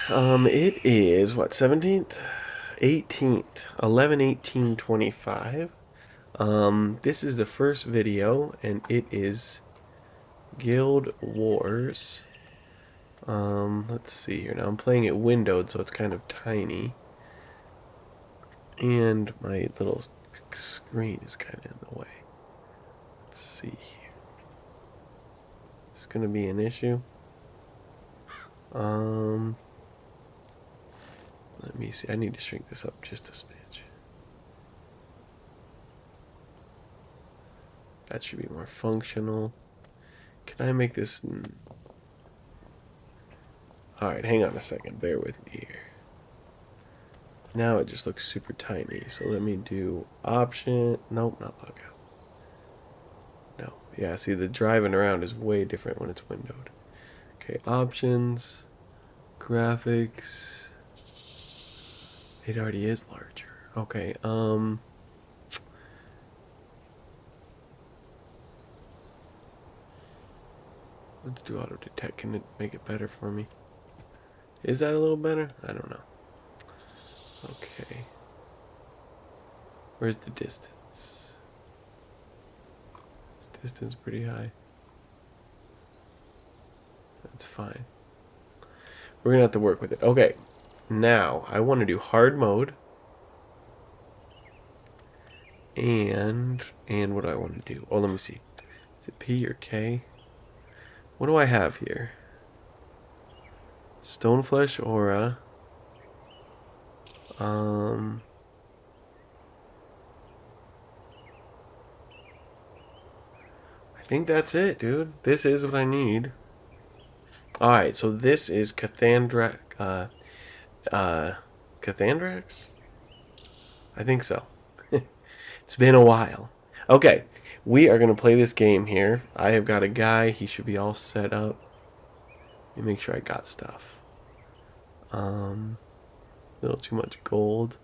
It is what, 17th? 18th. 11/18/25. This is the first video, and it is Guild Wars. Let's see here. Now I'm playing it windowed, so it's kind of tiny. And my little screen is kind of in the way. Let's see here. Is this gonna be an issue? Let me see. I need to shrink this up just a smidge. That should be more functional. Can I make this... Alright, hang on a second. Bear with me here. Now it just looks super tiny. So let me do option... Nope, not logout. No. Yeah, see, the driving around is way different when it's windowed. Okay, options. Graphics. It already is larger. Okay, let's do auto detect. Can it make it better for me? Is that a little better? I don't know. Okay. Where's the distance? Is distance pretty high? That's fine. We're gonna have to work with it. Okay. Now, I want to do hard mode. And what do I want to do? Oh, let me see. Is it P or K? What do I have here? Stoneflesh Aura. I think that's it, dude. This is what I need. Alright, so this is Kathandrax. Kathandrax? I think so. It's been a while. Okay, we are going to play this game here. I have got a guy. He should be all set up. Let me make sure I got stuff. A little too much gold.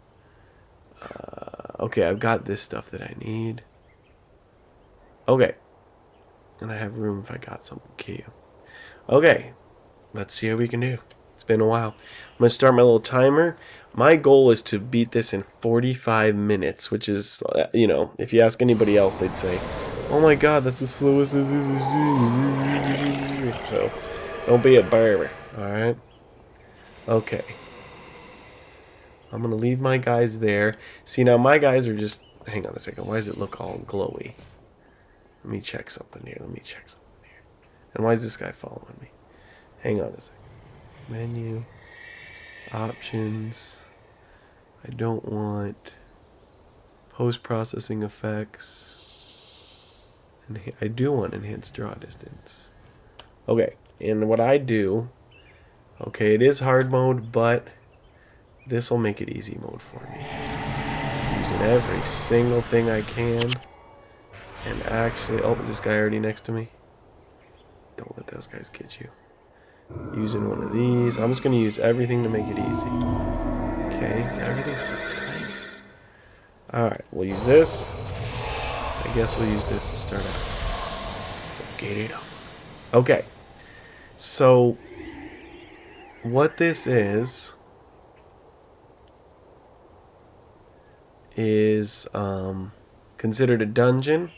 Okay, I've got this stuff that I need. Okay. And I have room if I got something key. Okay, let's see how we can do. It's been a while. I'm going to start my little timer. My goal is to beat this in 45 minutes, which is, you know, if you ask anybody else, they'd say, oh my god, that's the slowest I've ever seen. So, don't be a barber, alright? Okay. I'm going to leave my guys there. See, now my guys are just... Hang on a second. Why does it look all glowy? Let me check something here. And why is this guy following me? Hang on a second. Menu. Options. I don't want post-processing effects. And I do want enhanced draw distance. Okay. And what I do... Okay, it is hard mode, but... This will make it easy mode for me. Using every single thing I can. And actually... Oh, is this guy already next to me? Don't let those guys get you. Using one of these. I'm just going to use everything to make it easy. Okay, everything's so tiny. Alright, we'll use this. I guess we'll use this to start out. Get it up. Okay. So, what this is considered a dungeon.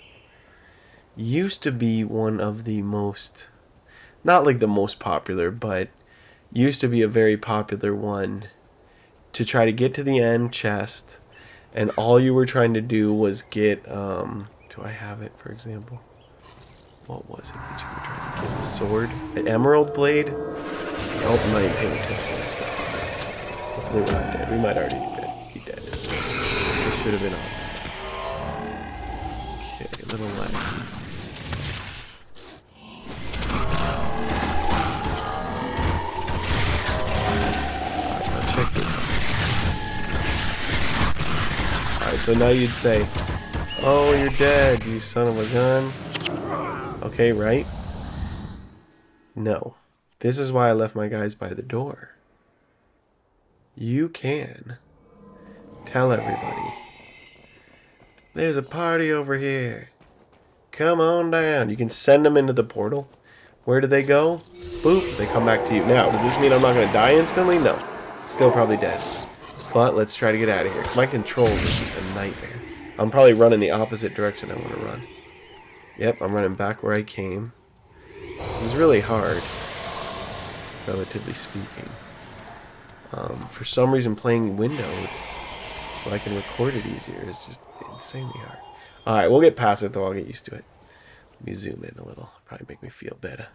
Used to be one of the most, not like the most popular, but used to be a very popular one to try to get to the end chest, and all you were trying to do was get, do I have it, for example? What was it that you were trying to get? The sword? An emerald blade? Oh, I'm not even paying attention to this stuff. Hopefully we're not dead. We might already be dead. This should have been on. Okay, a little light. Check this out. Alright, so now you'd say, oh, you're dead, you son of a gun. Okay, right? No. This is why I left my guys by the door. You can tell everybody, there's a party over here. Come on down. You can send them into the portal, Where do they go? Boop, they come back to you. Now, does this mean I'm not going to die instantly? No. Still probably dead. But let's try to get out of here, because my controls are just a nightmare. I'm probably running the opposite direction I want to run. Yep, I'm running back where I came. This is really hard, relatively speaking. For some reason, playing windowed so I can record it easier is just insanely hard. Alright, we'll get past it, though. I'll get used to it. Let me zoom in a little. Probably make me feel better.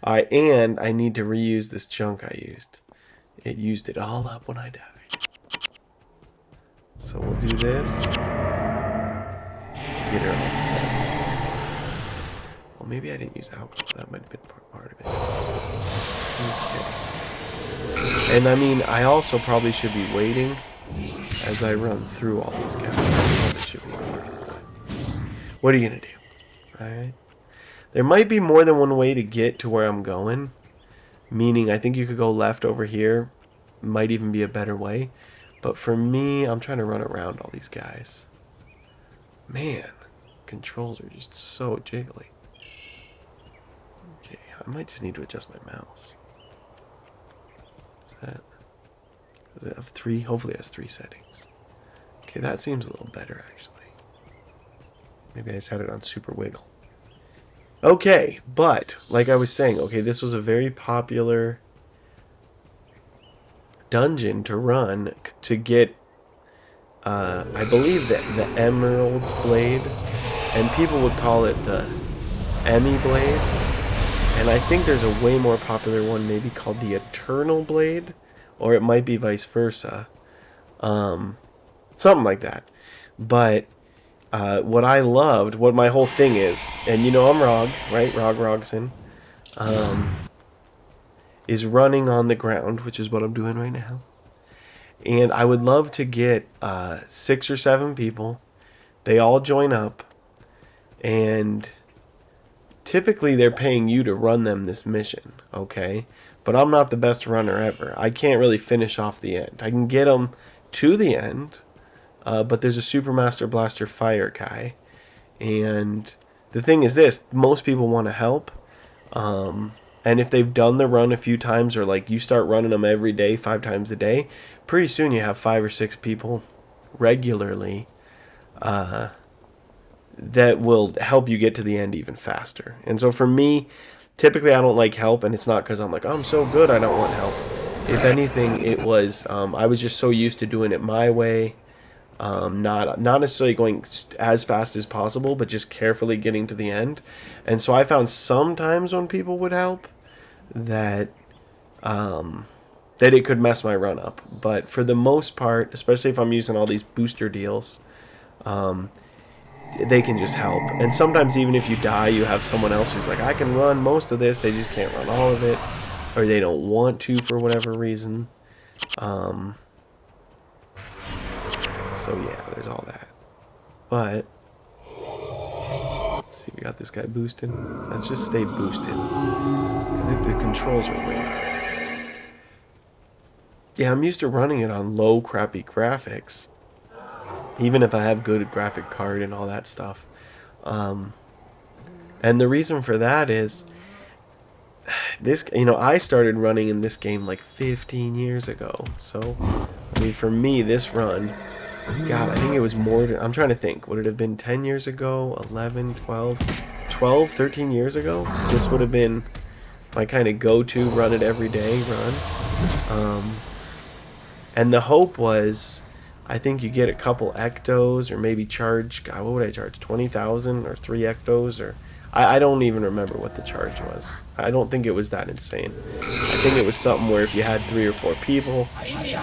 Alright, and I need to reuse this junk I used. It used it all up when I died. So we'll do this. Get her all set. Well, maybe I didn't use alcohol. That might have been part of it. Okay. And I mean, I also probably should be waiting as I run through all these guys. I probably should be waiting. What are you going to do? Alright. There might be more than one way to get to where I'm going. Meaning, I think you could go left over here. Might even be a better way. But for me, I'm trying to run around all these guys. Man, controls are just so jiggly. Okay, I might just need to adjust my mouse. Is that... Does it have 3? Hopefully it has 3 settings. Okay, that seems a little better, actually. Maybe I just had it on super wiggle. Okay, but, like I was saying, okay, this was a very popular dungeon to run to get, I believe, the Emerald Blade, and people would call it the Emmy Blade, and I think there's a way more popular one maybe called the Eternal Blade, or it might be vice versa, something like that. But what I loved, what my whole thing is, and you know I'm Rog, right? Rog Rogson, is running on the ground, which is what I'm doing right now. And I would love to get 6 or 7 people. They all join up, and typically they're paying you to run them this mission, okay? But I'm not the best runner ever. I can't really finish off the end. I can get them to the end, but there's a Super Master Blaster Fire guy. And the thing is this, most people want to help. And if they've done the run a few times, or like you start running them every day, 5 times a day, pretty soon you have 5 or 6 people regularly that will help you get to the end even faster. And so for me, typically I don't like help, and it's not because I'm like, oh, I'm so good I don't want help. If anything, it was I was just so used to doing it my way, not necessarily going as fast as possible, but just carefully getting to the end. And so I found sometimes when people would help that that it could mess my run up. But for the most part, especially if I'm using all these booster deals, they can just help. And sometimes even if you die, you have someone else who's like, I can run most of this, they just can't run all of it, or they don't want to for whatever reason. So yeah, there's all that. But let's see, we got this guy boosted. Let's just stay boosted, because the controls are weird. Yeah, I'm used to running it on low, crappy graphics, even if I have good graphic card and all that stuff. And the reason for that is this, I started running in this game like 15 years ago. So, I mean, for me, this run, God, I think it was more than, I'm trying to think, would it have been 10 years ago, 11, 12, 13 years ago? This would have been my kind of go-to run it every day run. And the hope was, I think you get a couple ectos, or maybe charge, God, what would I charge, 20,000 or 3 ectos, or I don't even remember what the charge was. I don't think it was that insane. I think it was something where if you had 3 or 4 people,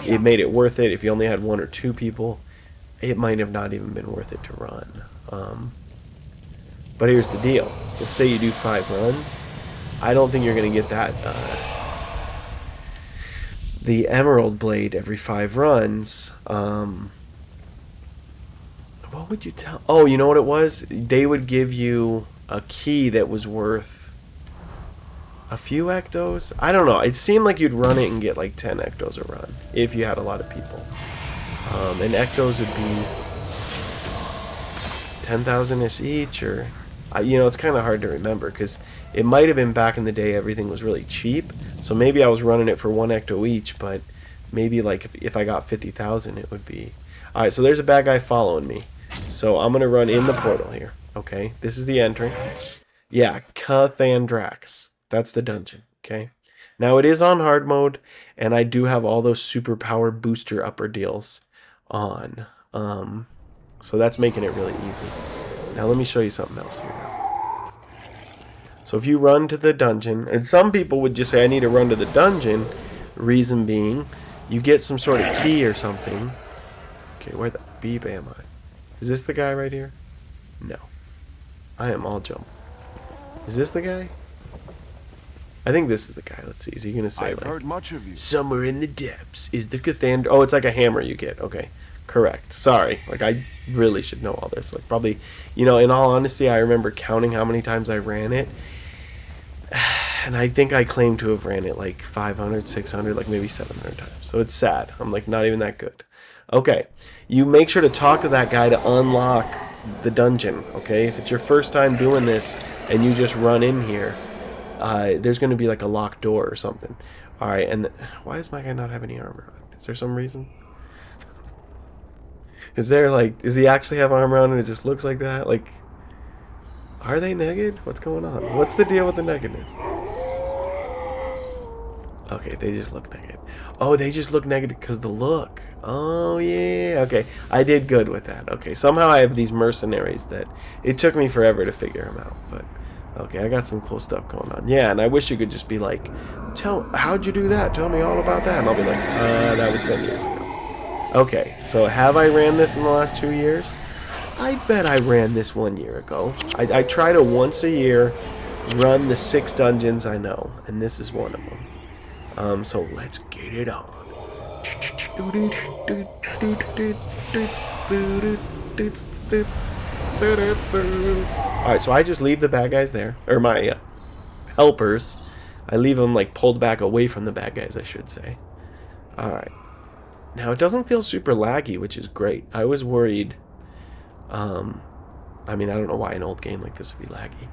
it made it worth it. If you only had 1 or 2 people, it might have not even been worth it to run. But here's the deal. Let's say you do 5 runs. I don't think you're going to get that the Emerald Blade every 5 runs. What would you tell? Oh, you know what it was? They would give you a key that was worth a few ectos. I don't know. It seemed like you'd run it and get like 10 ectos a run if you had a lot of people. And ectos would be 10,000-ish each, or You know, it's kind of hard to remember because it might have been back in the day everything was really cheap. So maybe I was running it for 1 ecto each, but maybe like if I got 50,000, it would be... Alright, so there's a bad guy following me. So I'm going to run in the portal here. Okay, this is the entrance. Yeah, Kathandrax. That's the dungeon, okay? Now it is on hard mode, and I do have all those superpower booster upper deals on. So that's making it really easy. Now let me show you something else here now. So if you run to the dungeon, and some people would just say I need to run to the dungeon, reason being, you get some sort of key or something. Okay, where the beep am I? Is this the guy right here? No. I am all jump. Is this the guy? I think this is the guy. Let's see. Is he going to say, I've heard much of you. Somewhere in the depths is the Kathandra... Oh, it's like a hammer you get. Okay. Correct. Sorry. Like, I really should know all this. Like, probably, you know, in all honesty, I remember counting how many times I ran it. And I think I claim to have ran it like 500, 600, like maybe 700 times. So it's sad. I'm like not even that good. Okay. You make sure to talk to that guy to unlock the dungeon. Okay. If it's your first time doing this and you just run in here, there's going to be like a locked door or something. All right. And why does my guy not have any armor on? Is there some reason? Is there like, does he actually have armor on and it just looks like that? Like, are they naked? What's going on? What's the deal with the nakedness? Okay, they just look naked. Oh, they just look naked because the look. Oh, yeah. Okay, I did good with that. Okay, somehow I have these mercenaries that it took me forever to figure them out. But, okay, I got some cool stuff going on. Yeah, and I wish you could just be like, how'd you do that? Tell me all about that. And I'll be like, that was 10 years ago. Okay, so have I ran this in the last 2 years? I bet I ran this 1 year ago. I try to once a year run the 6 dungeons I know, and this is one of them. So let's get it on. Alright, so I just leave the bad guys there, or my helpers. I leave them like pulled back away from the bad guys, I should say. Alright. Now it doesn't feel super laggy, which is great. I was worried. I mean, I don't know why an old game like this would be laggy.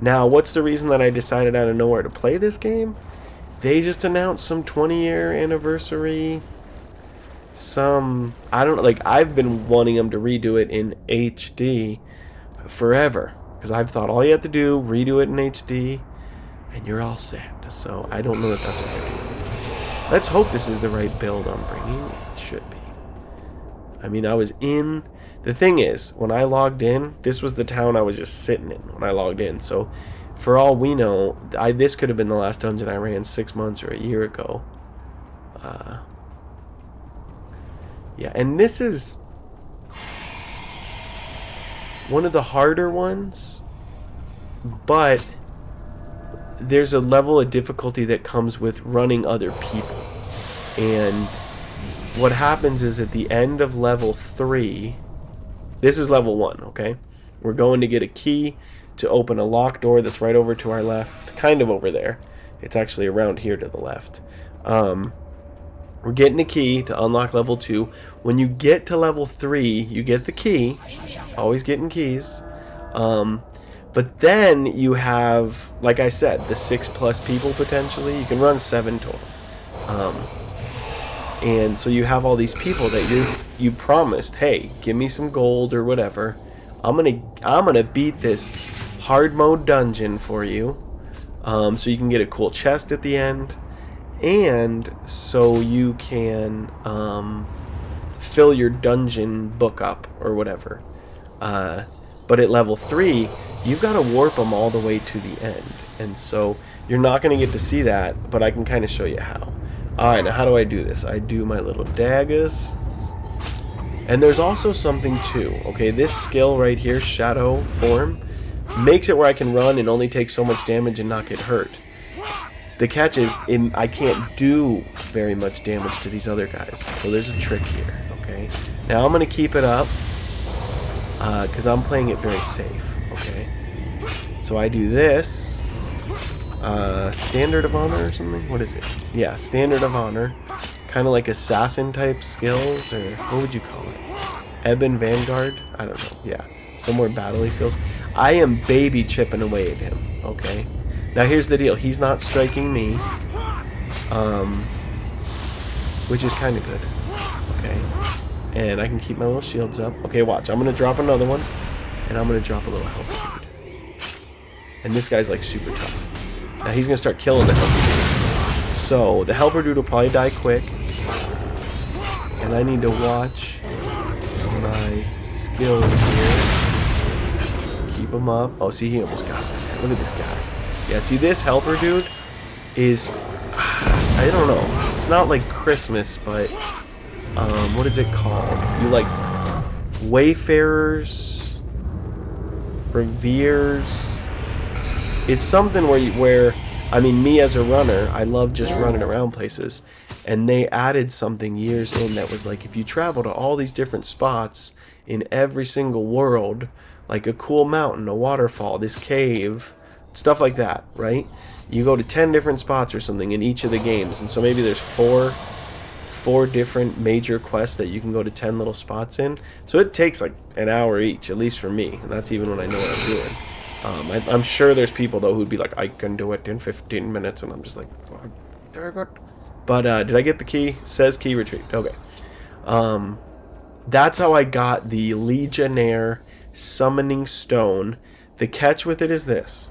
Now, what's the reason that I decided out of nowhere to play this game? They just announced some 20-year anniversary. I don't know, like, I've been wanting them to redo it in HD forever. Because I've thought all you have to do, redo it in HD, and you're all set. So, I don't know if that's what they're doing. Let's hope this is the right build I'm bringing. It should be. I mean, I was in... The thing is, when I logged in, this was the town I was just sitting in when I logged in. So, for all we know, this could have been the last dungeon I ran 6 months or a year ago. Yeah, and this is one of the harder ones, but there's a level of difficulty that comes with running other people. And what happens is at the end of level 3, this is level 1, okay? We're going to get a key to open a locked door that's right over to our left, kind of over there. It's actually around here to the left. We're getting a key to unlock level 2. When you get to level 3, you get the key. Always getting keys. But then you have, like I said, the 6+ people potentially. You can run 7 total. And so you have all these people that you promised, hey, give me some gold or whatever. I'm gonna beat this hard mode dungeon for you, so you can get a cool chest at the end, and so you can fill your dungeon book up or whatever. But at level 3, you've got to warp them all the way to the end, and so you're not going to get to see that, but I can kind of show you how. Alright, now how do I do this? I do my little daggers. And there's also something too. Okay, this skill right here, Shadow Form, makes it where I can run and only take so much damage and not get hurt. The catch is, I can't do very much damage to these other guys. So there's a trick here, okay? Now I'm going to keep it up, because I'm playing it very safe, okay? So I do this. Standard of Honor or something? What is it? Yeah, Standard of Honor. Kind of like assassin type skills, or what would you call it? Ebon Vanguard? I don't know. Yeah, some more battle-y skills. I am baby chipping away at him. Okay. Now here's the deal. He's not striking me. Which is kind of good. Okay. And I can keep my little shields up. Okay, watch. I'm going to drop another one. And I'm going to drop a little helper dude. And this guy's like super tough. Now he's going to start killing the helper dude. So the helper dude will probably die quick. And I need to watch my skills here. Keep him up. Oh, see, he almost got me. Look at this guy. Yeah, see, this helper dude is... I don't know. It's not like Christmas, but... what is it called? You like... Wayfarers... Reveres... It's something where... I mean, me as a runner, I love just running around places. And they added something years in that was like, if you travel to all these different spots in every single world, like a cool mountain, a waterfall, this cave, stuff like that, right? You go to 10 different spots or something in each of the games. And so maybe there's four different major quests that you can go to 10 little spots in. So it takes like an hour each, at least for me. And that's even when I know what I'm doing. I'm sure there's people, though, who'd be like, I can do it in 15 minutes. And I'm just like, oh, very good. But did I get the key? Says key retrieved. Okay. That's how I got the Legionnaire Summoning Stone. The catch with it is this.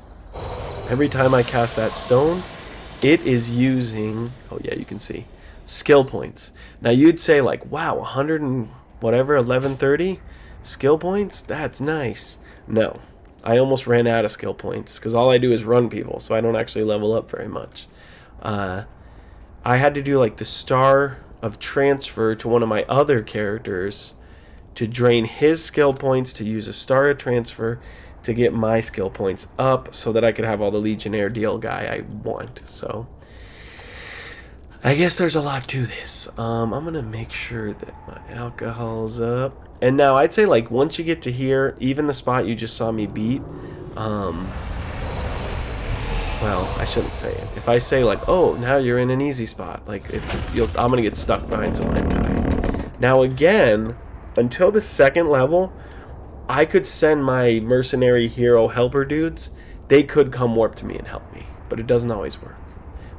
Every time I cast that stone, it is using... Oh, yeah, you can see. Skill points. Now, you'd say, like, wow, 100 and whatever, 1130 skill points? That's nice. No. I almost ran out of skill points because all I do is run people, so I don't actually level up very much. I had to do like the star of transfer to one of my other characters to drain his skill points, to use a star of transfer to get my skill points up so that I could have all the Legionnaire deal guy I want. So I guess there's a lot to this. I'm going to make sure that my alcohol's up. And now I'd say like once you get to here, even the spot you just saw me beat, well, I shouldn't say it. If I say like, oh, now you're in an easy spot, like I'm gonna get stuck behind someone and die. Now again, until the second level, I could send my mercenary hero helper dudes. They could come warp to me and help me, but it doesn't always work.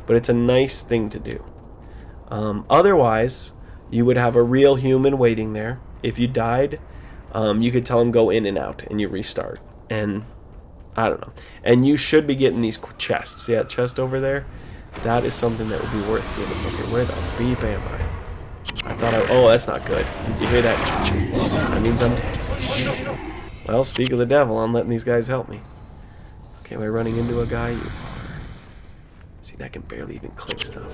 But it's a nice thing to do. Otherwise, you would have a real human waiting there. If you died, you could tell him go in and out, and you restart. And I don't know. And you should be getting these chests. See that chest over there? That is something that would be worth getting. Okay, where the beep am I? I thought oh, that's not good. Did you hear that? That means I'm dead. Well, speak of the devil, I'm letting these guys help me. Okay, am I running into a guy? See, I can barely even click stuff.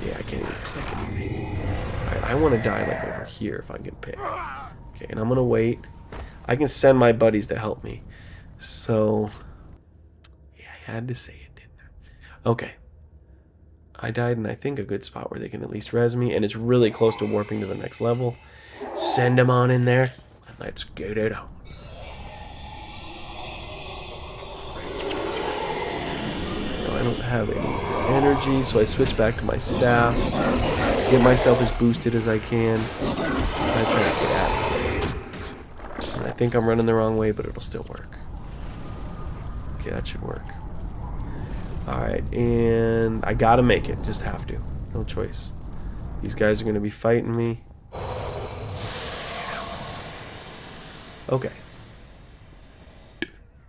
Yeah, I can't even click anything. Alright, I want to die like over here if I can pick. Okay, and I'm going to wait. I can send my buddies to help me. So, yeah, I had to say it, didn't I? Okay. I died in, I think, a good spot where they can at least res me, and it's really close to warping to the next level. Send them on in there, and let's get it on. No, I don't have any energy, so I switch back to my staff. Get myself as boosted as I can. I try to get out of here. I think I'm running the wrong way, but it'll still work. Okay, that should work. Alright, and I gotta make it. Just have to. No choice. These guys are gonna be fighting me. Okay.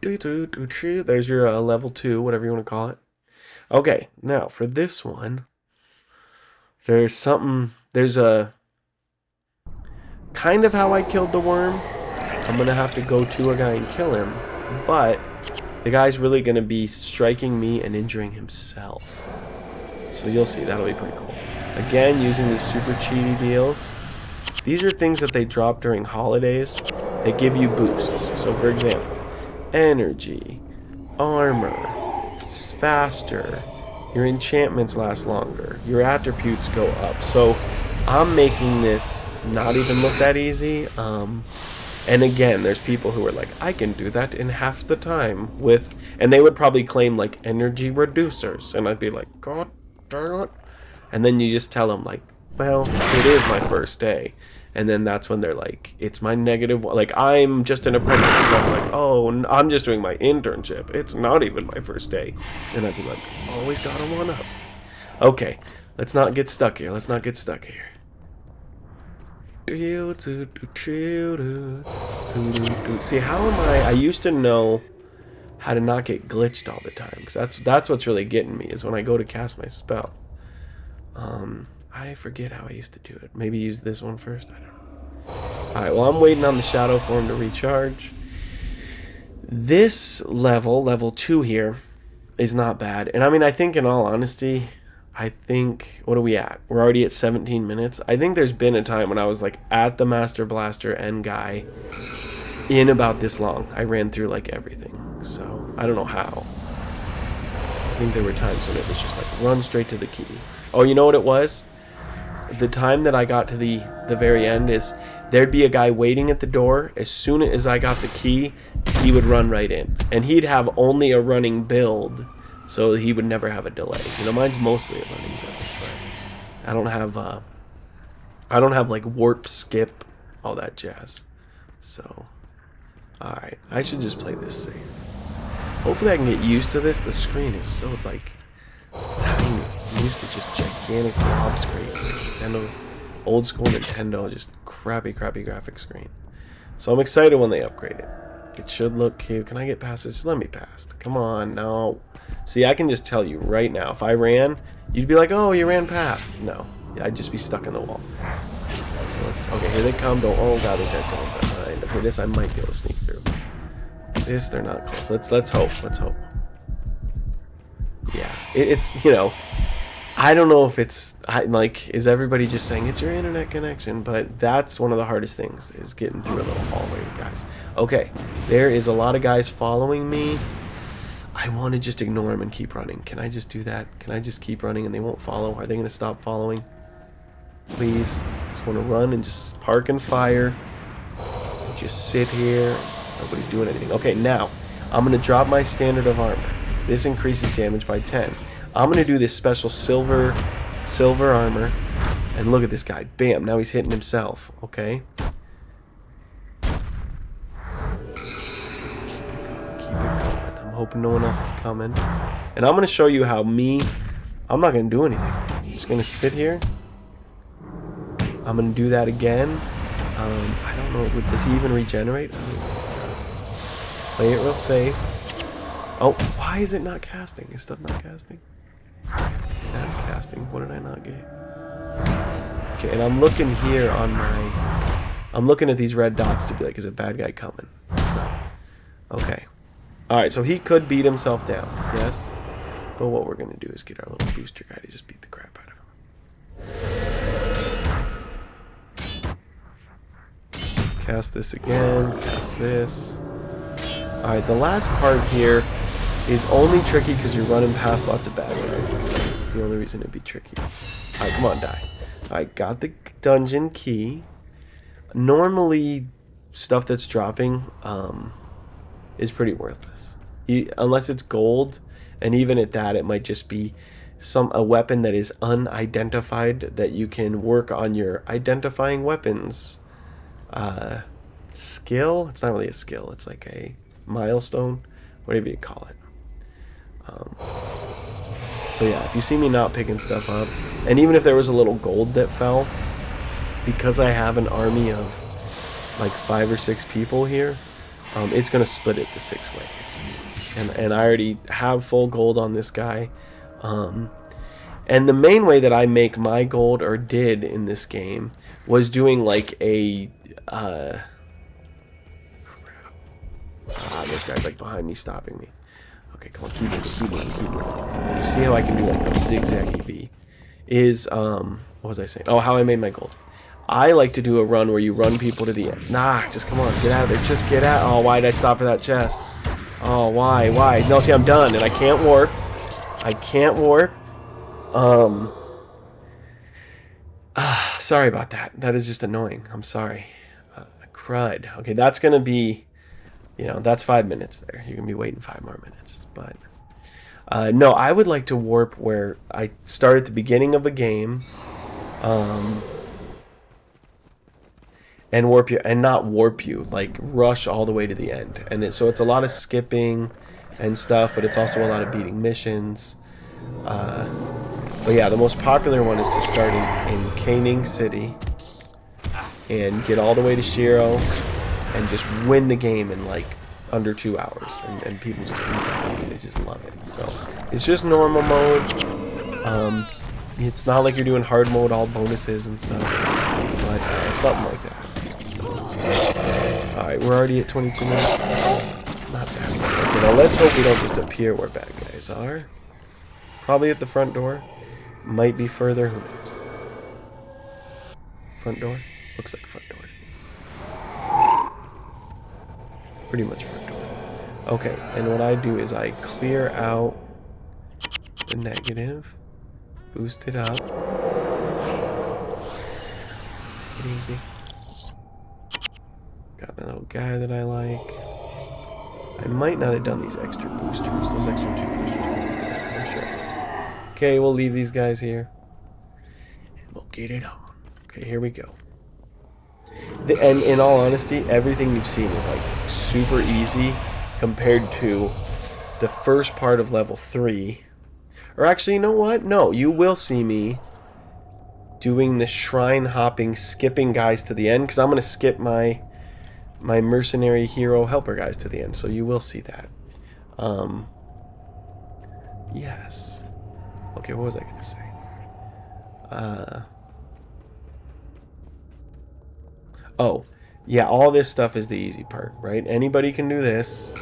There's your level 2, whatever you want to call it. Okay, now for this one, there's a kind of how I killed the worm. I'm going to have to go to a guy and kill him, but the guy's really going to be striking me and injuring himself. So you'll see, that'll be pretty cool. Again, using these super cheaty deals. These are things that they drop during holidays that give you boosts. So for example, energy, armor, faster, your enchantments last longer, your attributes go up. So I'm making this not even look that easy. And again, there's people who are like, I can do that in half the time with, and they would probably claim like energy reducers. And I'd be like, God darn it. And then you just tell them like, well, it is my first day. And then that's when they're like, it's my negative one. Like, I'm just an apprentice. And I'm like, oh, I'm just doing my internship. It's not even my first day. And I'd be like, always gotta one up me. Okay, let's not get stuck here. Let's not get stuck here. See, how am I used to know how to not get glitched all the time. Because that's what's really getting me, is when I go to cast my spell. I forget how I used to do it. Maybe use this one first? I don't know. Alright, well, I'm waiting on the shadow form to recharge. This level 2 here, is not bad. And I mean, I think in all honesty, what are we at? We're already at 17 minutes. I think there's been a time when I was like at the Master Blaster end guy in about this long. I ran through like everything. So, I don't know how. I think there were times when it was just like run straight to the key. Oh, you know what it was? The time that I got to the very end is there'd be a guy waiting at the door. As soon as I got the key, he would run right in. And he'd have only a running build, so he would never have a delay. You know, mine's mostly a running build, but I don't have like warp, skip, all that jazz. So, alright, I should just play this safe. Hopefully I can get used to this. The screen is so like tiny. I'm used to just gigantic blob screen. Nintendo, old school Nintendo, just crappy graphic screen. So I'm excited when they upgrade it. It should look cute. Can I get past this? Just let me past. Come on, no. See, I can just tell you right now, if I ran, you'd be like, oh, you ran past. No, I'd just be stuck in the wall. So let's, okay, here they come. Don't, oh god, those guys coming behind. Okay, this I might be able to sneak through. This, they're not close. Let's hope. Yeah, it's, you know, I don't know if it's, like, is everybody just saying it's your internet connection? But that's one of the hardest things, is getting through a little hallway with guys. Okay, there is a lot of guys following me. I want to just ignore them and keep running. Can I just do that? Can I just keep running and they won't follow? Are they going to stop following? Please. I just want to run and just park and fire. And just sit here. Nobody's doing anything. Okay, now, I'm going to drop my standard of armor. This increases damage by 10. I'm going to do this special silver armor. And look at this guy. Bam, now he's hitting himself. Okay. Keep it going. I'm hoping no one else is coming. And I'm going to show you how I'm not going to do anything. I'm just going to sit here. I'm going to do that again. I don't know. Does he even regenerate? I don't know if he does. Play it real safe. Oh, why is it not casting? Is stuff not casting? That's casting. What did I not get? Okay, and I'm looking here on my... I'm looking at these red dots to be like, is a bad guy coming? It's not. Okay. Alright, so he could beat himself down. Yes? But what we're going to do is get our little booster guy to just beat the crap out of him. Cast this again. Cast this. Alright, the last part here is only tricky because you're running past lots of bad guys and stuff. It's the only reason it'd be tricky. Alright, come on, die. Alright, got the dungeon key. Normally, stuff that's dropping is pretty worthless. Unless it's gold, and even at that, it might just be a weapon that is unidentified that you can work on your identifying weapons skill. It's not really a skill. It's like a milestone, whatever you call it. So yeah, if you see me not picking stuff up, and even if there was a little gold that fell, because I have an army of like 5 or 6 people here, it's gonna split it the 6 ways, and I already have full gold on this guy. And the main way that I make my gold, or did in this game, was doing like a crap. This guy's like behind me, stopping me. Okay, come on, keep moving. You see how I can do like a zigzaggy V? What was I saying? Oh, how I made my gold. I like to do a run where you run people to the end. Nah, just come on, get out of there. Just get out. Oh, why did I stop for that chest? Oh, why? No, see, I'm done, and I can't warp. Sorry about that. That is just annoying. I'm sorry. Crud. Okay, that's gonna be... You know, that's 5 minutes there. You're going to be waiting 5 more minutes. But, no, I would like to warp where I start at the beginning of a game, And warp you, and not warp you, like rush all the way to the end. And so it's a lot of skipping and stuff, but it's also a lot of beating missions. But yeah, the most popular one is to start in Caning City and get all the way to Shiro and just win the game in like under 2 hours. And people just do that. They just love it. So it's just normal mode. It's not like you're doing hard mode, all bonuses and stuff, but something like that. So, alright, we're already at 22 minutes. Not bad. Okay, now let's hope we don't just appear where bad guys are. Probably at the front door. Might be further, who knows? Front door? Looks like front door. Pretty much front door. Okay, and what I do is I clear out the negative. Boost it up. Easy. Got a little guy that I like. I might not have done these extra boosters. Those extra 2 boosters. I'm sure. Okay, we'll leave these guys here. And we'll get it on. Okay, here we go. And in all honesty, everything you've seen is like super easy compared to the first part of level 3. Or actually, you know what? No, you will see me doing the shrine hopping, skipping guys to the end, because I'm going to skip my mercenary hero helper guys to the end, so you will see that. Yes. Okay, what was I going to say? Oh, yeah, all this stuff is the easy part, right? Anybody can do this.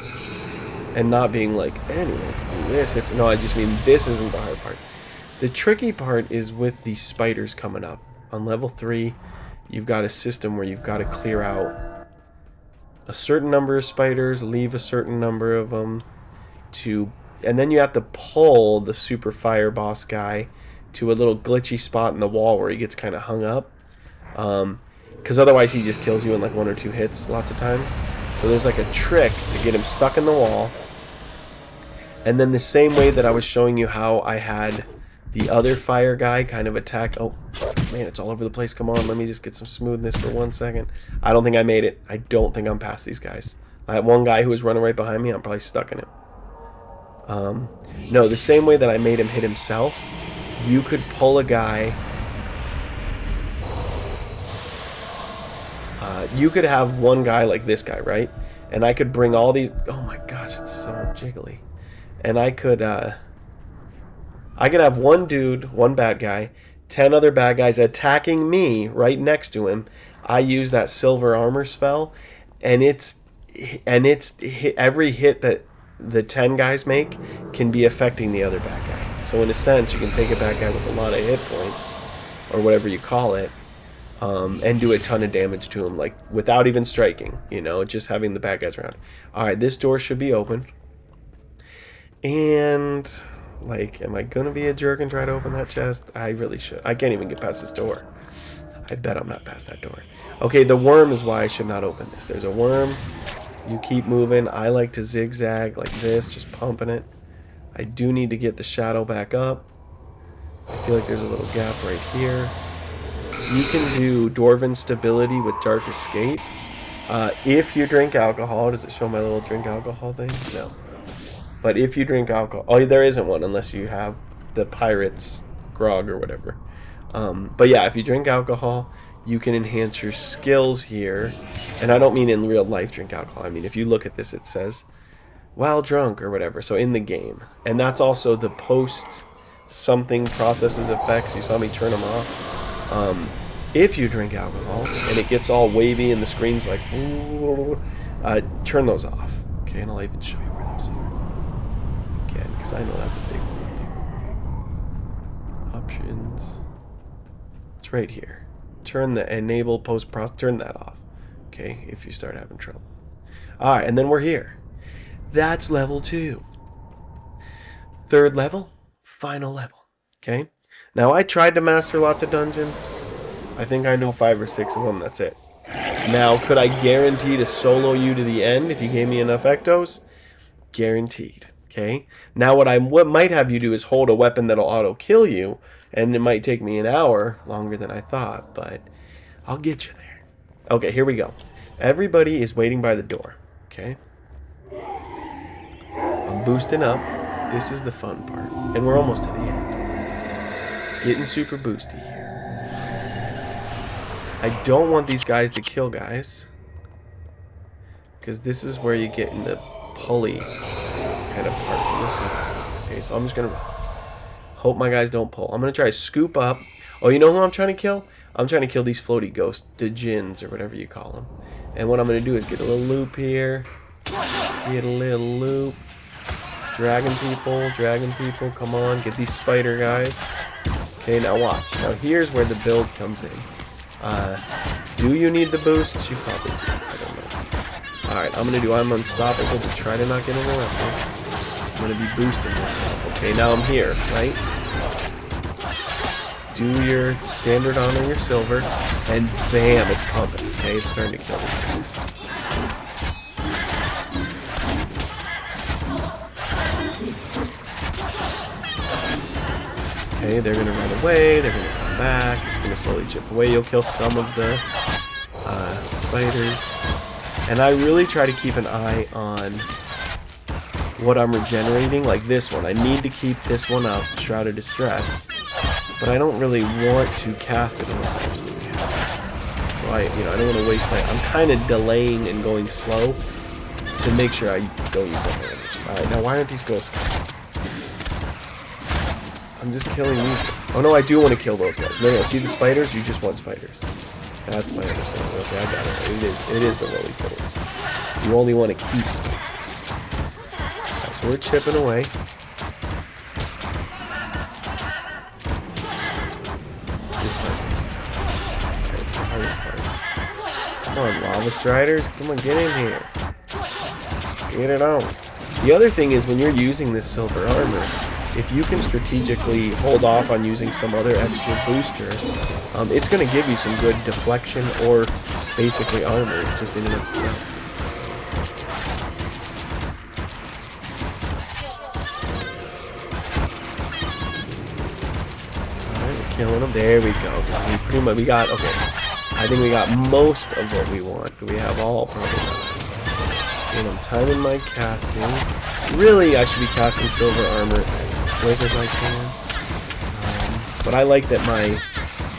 And not being like, anyone can do this. No, I just mean this isn't the hard part. The tricky part is with these spiders coming up. On level 3, you've got a system where you've got to clear out a certain number of spiders, leave a certain number of them, and then you have to pull the super fire boss guy to a little glitchy spot in the wall where he gets kind of hung up. Because otherwise he just kills you in like 1 or 2 hits lots of times. So there's like a trick to get him stuck in the wall. And then the same way that I was showing you how I had the other fire guy kind of attack. Oh, man, it's all over the place. Come on, let me just get some smoothness for 1 second. I don't think I made it. I don't think I'm past these guys. I have one guy who was running right behind me. I'm probably stuck in him. No, the same way that I made him hit himself, you could pull a guy. You could have one guy like this guy, right? And I could bring all these. Oh my gosh, it's so jiggly. And I could have one dude, one bad guy, 10 other bad guys attacking me right next to him. I use that silver armor spell, and it's every hit that the 10 guys make can be affecting the other bad guy. So in a sense, you can take a bad guy with a lot of hit points, or whatever you call it, and do a ton of damage to him, like without even striking, you know, just having the bad guys around. Alright, this door should be open. And, like, am I gonna be a jerk and try to open that chest? I really should. I can't even get past this door. I bet I'm not past that door. Okay, the worm is why I should not open this. There's a worm. You keep moving. I like to zigzag like this, just pumping it. I do need to get the shadow back up. I feel like there's a little gap right here. You can do Dwarven Stability with Dark Escape. If you drink alcohol. Does it show my little drink alcohol thing? No. But if you drink alcohol... Oh, there isn't one unless you have the Pirate's Grog or whatever. But yeah, if you drink alcohol, you can enhance your skills here. And I don't mean in real life drink alcohol. I mean, if you look at this, it says, while drunk or whatever. So in the game. And that's also the post something processes effects. You saw me turn them off. If you drink alcohol and it gets all wavy and the screen's like, turn those off. Okay, and I'll even show you where those are. Again, because I know that's a big one. Options. It's right here. Turn the enable post process. Turn that off. Okay, if you start having trouble. All right, and then we're here. That's level 2. Third level, final level. Okay. Now I tried to master lots of dungeons. I think I know 5 or 6 of them. That's it. Now, could I guarantee to solo you to the end if you gave me enough ectos? Guaranteed. Okay. Now what might have you do is hold a weapon that'll auto kill you, and it might take me an hour longer than I thought, but I'll get you there. Okay, here we go. Everybody is waiting by the door. Okay. I'm boosting up. This is the fun part, and we're almost to the end. Getting super boosty here. I don't want these guys to kill guys, because this is where you get in the pulley kind of part. Okay, so I'm just gonna hope my guys don't pull. I'm gonna try to scoop up. Oh, you know who I'm trying to kill? I'm trying to kill these floaty ghosts, the djinns or whatever you call them. And what I'm gonna do is get a little loop here, get a little loop. Dragon people, come on, get these spider guys. Okay, now watch. Now here's where the build comes in. Do you need the boosts? You probably do. I don't know. Alright, I'm unstoppable to try to not get interrupted. I'm going to be boosting myself. Okay, now I'm here, right? Do your standard honor, your silver, and bam, it's pumping. Okay, it's starting to kill these guys. Okay, they're going to run away, they're going to come back, it's going to slowly chip away. You'll kill some of the spiders. And I really try to keep an eye on what I'm regenerating, like this one. I need to keep this one up, Shroud of Distress, but I don't really want to cast it unless I absolutely have. So I don't want to waste I'm kind of delaying and going slow to make sure I don't use up my energy. Alright, now why aren't these ghosts coming? I'm just killing these. Oh no, I do want to kill those guys. No, see the spiders? You just want spiders. That's my understanding. Okay, I got it. It is the lowly pillars. You only want to keep spiders. Right, so we're chipping away. This part's okay, the hardest part. Come on, lava striders. Come on, get in here. Get it on. The other thing is when you're using this silver armor, if you can strategically hold off on using some other extra booster, it's going to give you some good deflection or basically armor just in and of itself. Alright, we're killing them. There we go. We got, okay. I think we got most of what we want. Do we have all? Probably not. And I'm timing my casting. Really, I should be casting silver armor as quick as I can. But I like that my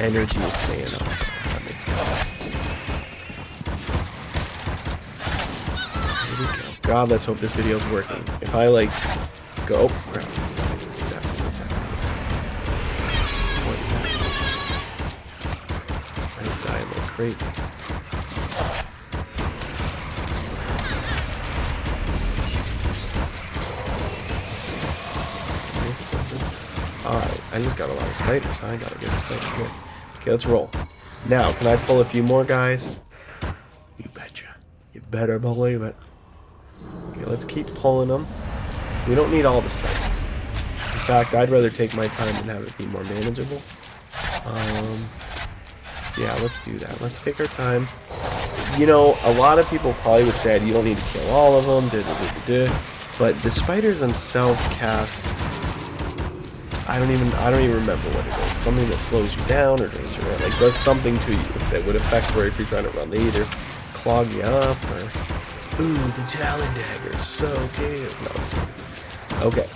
energy is staying up. That makes me happy. Here we go. God, let's hope this video is working. If I like go, oh crap! What's happening? What is happening? I'm dying like crazy. Alright, I just got a lot of spiders. I gotta get a spider here. Okay, let's roll. Now, can I pull a few more guys? You betcha. You better believe it. Okay, let's keep pulling them. We don't need all the spiders. In fact, I'd rather take my time and have it be more manageable. Yeah, let's do that. Let's take our time. You know, a lot of people probably would say you don't need to kill all of them. But the spiders themselves cast... I don't even remember what it is. Something that slows you down or drains you around. Like, does something to you that would affect where if you're trying to run. They either clog you up or... Ooh, the Talon Dagger. So good. No. Okay.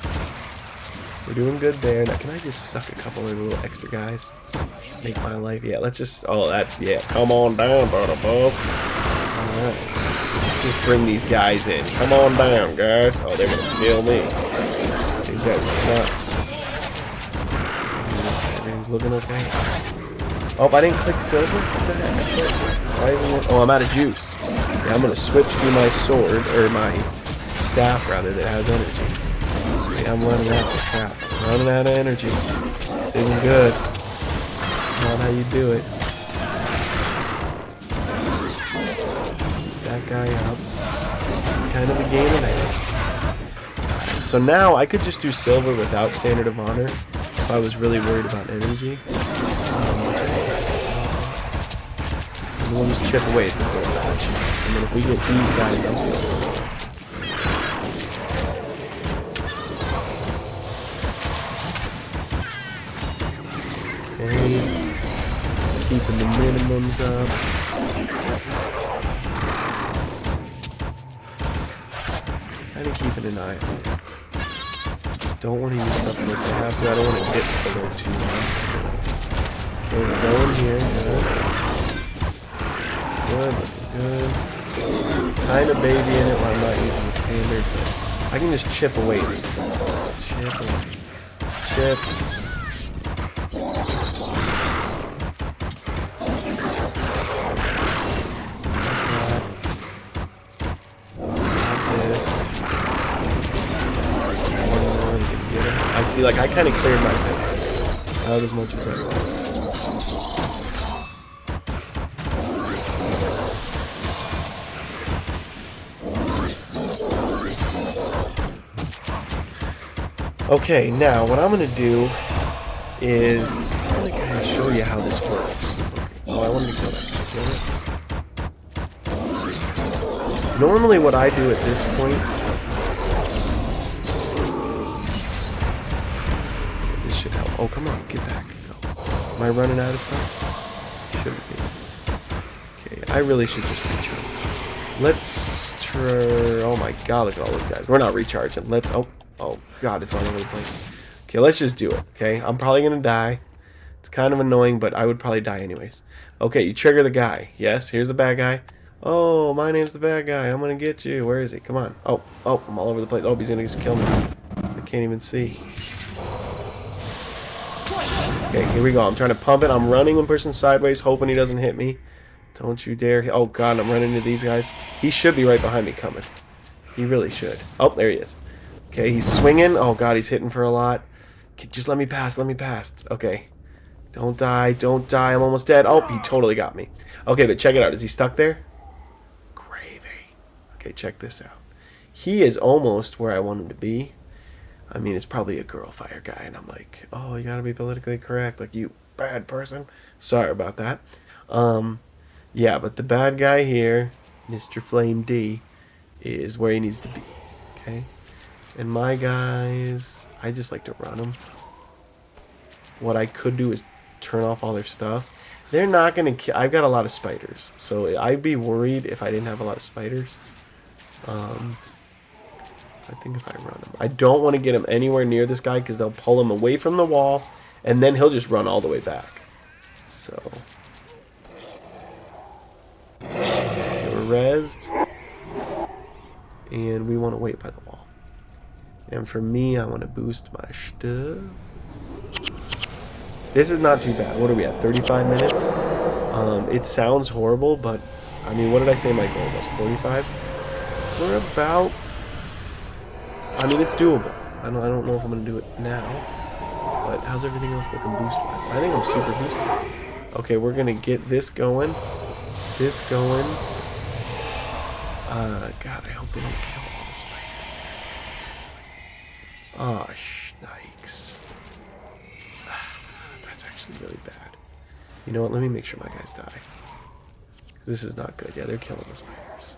We're doing good there. Now, can I just suck a couple of little extra guys? Just to make my life... Yeah, let's just... Oh, that's... Yeah, come on down, brother Bob. Alright. Let's just bring these guys in. Come on down, guys. Oh, they're gonna kill me. These guys are not... Looking okay. Oh, I didn't click silver? What the heck? Why isn't it? Oh, I'm out of juice. Yeah, I'm gonna switch to my sword, or my staff rather, that has energy. Yeah, I'm running out of crap. I'm running out of energy. This isn't good. Not how you do it. That guy up. It's kind of a game of energy. So now I could just do silver without Standard of Honor. If I was really worried about energy. And we'll just chip away at this little patch. And then if we get these guys up, Okay. Keeping the minimums up. Kind of keeping an eye on it. Don't want to use stuff unless I have to. I don't want to dip below too much. Okay, we're going here. Good. Good. Kind of babying it while I'm not using the standard, but I can just chip away at these guys. Just chip away. Chip. I see, like, I kind of cleared my pit. Not as much as I want. Okay, now what I'm going to do is I'm going to kind of show you how this works. Okay. Oh, I wanted to kill that guy. Kill it. Normally what I do at this point... Oh, come on, get back. Go. Am I running out of stuff? Shouldn't be. Okay, I really should just recharge. Let's try... Oh my god, look at all those guys. We're not recharging. Let's... Oh god, it's all over the place. Okay, let's just do it, okay? I'm probably gonna die. It's kind of annoying, but I would probably die anyways. Okay, you trigger the guy. Yes, here's the bad guy. Oh, my name's the bad guy. I'm gonna get you. Where is he? Come on. Oh, I'm all over the place. Oh, he's gonna just kill me. I can't even see. Okay, here we go. I'm trying to pump it. I'm running and pushing sideways, hoping he doesn't hit me. Don't you dare. Oh, God, I'm running into these guys. He should be right behind me coming. He really should. Oh, there he is. Okay, he's swinging. Oh, God, he's hitting for a lot. Okay, just let me pass. Let me pass. Okay. Don't die. Don't die. I'm almost dead. Oh, he totally got me. Okay, but check it out. Is he stuck there? Gravy. Okay, check this out. He is almost where I want him to be. I mean, it's probably a girl fire guy, and I'm like, oh, you gotta be politically correct, like, you bad person. Sorry about that. Yeah, but the bad guy here, Mr. Flame D, is where he needs to be, okay? And my guys, I just like to run them. What I could do is turn off all their stuff. They're not gonna kill. I've got a lot of spiders, so I'd be worried if I didn't have a lot of spiders. I think if I run him. I don't want to get him anywhere near this guy because they'll pull him away from the wall and then he'll just run all the way back. So. Okay, we're rezzed. And we want to wait by the wall. And for me, I want to boost my stuff. This is not too bad. What are we at? 35 minutes? It sounds horrible, but I mean, what did I say my goal was? 45? We're about... I mean, it's doable. I don't know if I'm going to do it now. But how's everything else looking boost-wise? I think I'm super boosted. Okay, we're going to get this going. This going. God, I hope they don't kill all the spiders there. Oh, shnikes. That's actually really bad. You know what? Let me make sure my guys die. Because this is not good. Yeah, they're killing the spiders.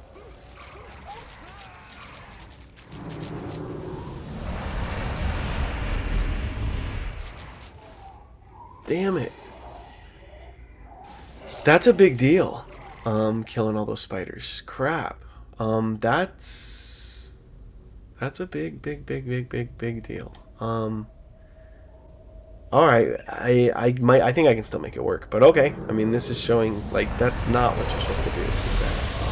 Damn it. That's a big deal. Killing all those spiders. Crap. That's a big deal. Alright, I think I can still make it work, but okay. I mean, this is showing, like, that's not what you're supposed to do, is that, so.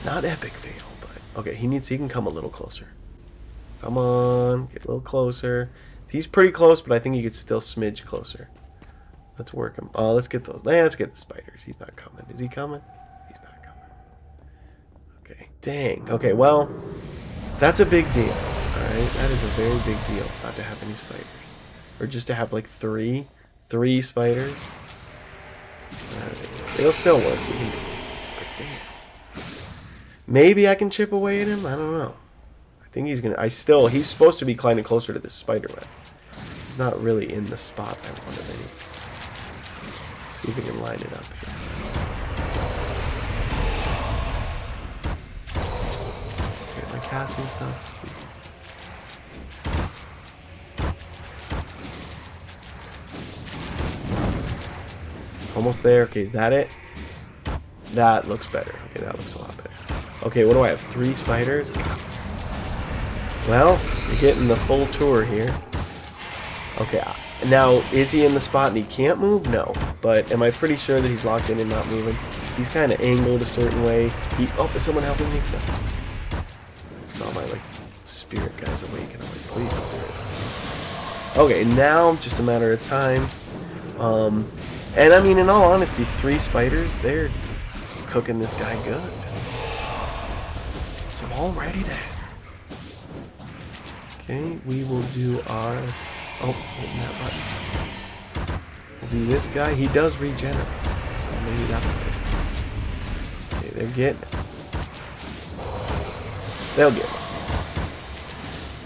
Not epic fail, but, okay, he can come a little closer. Come on, get a little closer. He's pretty close, but I think he could still smidge closer. Let's work him. Oh, let's get those. Let's get the spiders. He's not coming. Is he coming? He's not coming. Okay. Dang. Okay, well, that's a big deal. Alright? That is a very big deal not to have any spiders. Or just to have like three spiders. It'll still work. We can do it. But damn. Maybe I can chip away at him? I don't know. I think he's gonna... He's supposed to be climbing closer to this spider web. He's not really in the spot I wanted anyways. Let's see if we can line it up here. Okay, am I casting stuff? Please. Almost there. Okay, is that it? That looks better. Okay, that looks a lot better. Okay, what do I have? 3 spiders? God, this is awesome. Well, you're getting the full tour here. Okay, now, is he in the spot and he can't move? No. But am I pretty sure that he's locked in and not moving? He's kind of angled a certain way. Oh, is someone helping me? No. I saw my, like, spirit guys awake and I'm like, please don't do it. Okay, now, just a matter of time. And I mean, in all honesty, 3 spiders, they're cooking this guy good. So alrighty then. Okay, we will do our... Oh, hitting that button. We'll do this guy. He does regenerate, so maybe that's good. Okay, they're getting it. They'll get it.